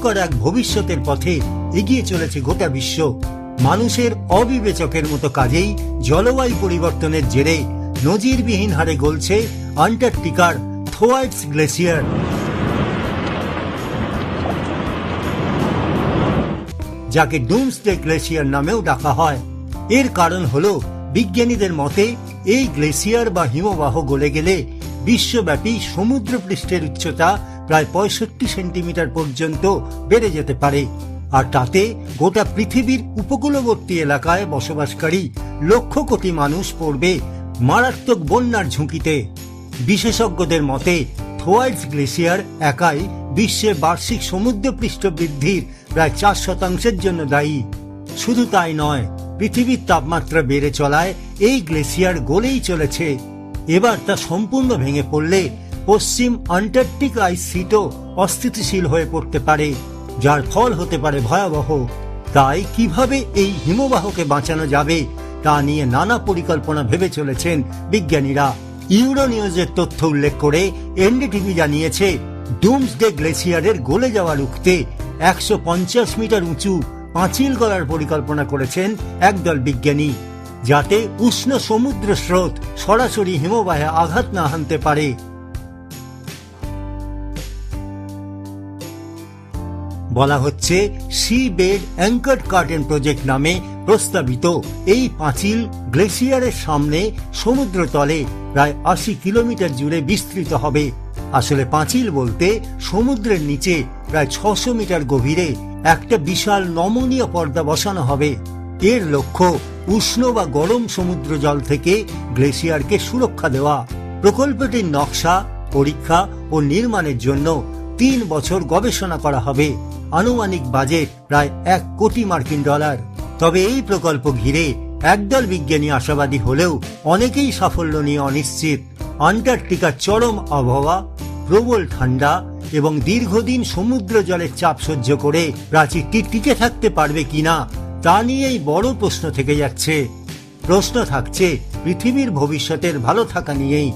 ভয়ঙ্কর এক ভবিষ্যতের পথে এগিয়ে চলেছে গোটা বিশ্ব। মানুষের অবিবেচকের মতো কাজেই জলবায়ু পরিবর্তনের জেরে নজিরবিহীন হারে গলছে আন্টার্কটিকার থোয়াইটস গ্লেসিয়ার। যাকে ডুমসডে গ্লেসিয়ার নামেও ডাকা হয়। এর কারণ হলো বিজ্ঞানীদের মতে এই গ্লেসিয়ার বা হিমবাহ গলে গেলে বিশ্বব্যাপী সমুদ্রপৃষ্ঠের উচ্চতা প্রায় 65 সেন্টিমিটার পর্যন্ত বেড়ে যেতে পারে। আর তাতে গোটা পৃথিবীর উপকূলবর্তী এলাকায় বসবাসকারী লক্ষ কোটি মানুষ পড়বে মারাত্মক বন্যার ঝুঁকিতে। বিশেষজ্ঞদের মতে থোয়াইটস গ্লেসিয়ার একাই বিশ্বের বার্ষিক সমুদ্রপৃষ্ঠ বৃদ্ধির প্রায় 4% জন্য দায়ী। শুধু তাই নয়, পৃথিবীর তাপমাত্রা বেড়ে চলায় এই গ্লেসিয়ার গলেই চলেছে। এবার তা সম্পূর্ণ ভেঙে পড়লে পশ্চিম আন্টার্কটিক আইস শিটও অস্থিতিশীল হয়ে পড়তে পারে, যার ফল হতে পারে ভয়াবহ। তাই কিভাবে এই হিমবাহকে বাঁচানো যাবে তা নিয়ে নানা পরিকল্পনা ভেবে চলেছেন বিজ্ঞানীরা। ইউরোনিউজের তথ্য উল্লেখ করে এনডিটিভি জানিয়েছে, ডুমসডে গ্লেসিয়ারের গলে যাওয়া রুখতে 150 মিটার উঁচু পাঁচিল গড়ার পরিকল্পনা করেছেন একদল বিজ্ঞানী, যাতে উষ্ণ সমুদ্র স্রোত সরাসরি হিমবাহে আঘাত না হানতে পারে। বলা হচ্ছে sea bed anchored curtain project নামে প্রস্তাবিত এই পাঁচিল গ্লেসিয়ারের সামনে সমুদ্র তলে প্রায় 80 কিলোমিটার জুড়ে বিস্তৃত হবে। আসলে পাঁচিল বলতে সমুদ্রের নিচে প্রায় 600 মিটার গভীরে একটা বিশাল নমনীয় পর্দা বসানো হবে। এর লক্ষ্য উষ্ণ বা গরম সমুদ্র জল থেকে গ্লেসিয়ারকে সুরক্ষা দেওয়া। প্রকল্পটির নকশা, পরীক্ষা ও নির্মাণের জন্য 3 বছর গবেষণা করা হবে। আনুমানিক বাজেট প্রায় $1 কোটি। তবে এই প্রকল্প ঘিরে একদল বিজ্ঞানী আশাবাদী হলেও অনেকেই সাফল্য নিয়ে অনিশ্চিত। আন্টার্কটিকার চরম আবহাওয়া, প্রবল ঠান্ডা এবং দীর্ঘদিন সমুদ্র জলের চাপ সহ্য করে প্রাচীরটি টিকে থাকতে পারবে কিনা তা নিয়েই বড় প্রশ্ন থেকে যাচ্ছে। প্রশ্ন থাকছে পৃথিবীর ভবিষ্যতের ভালো থাকা নিয়েই।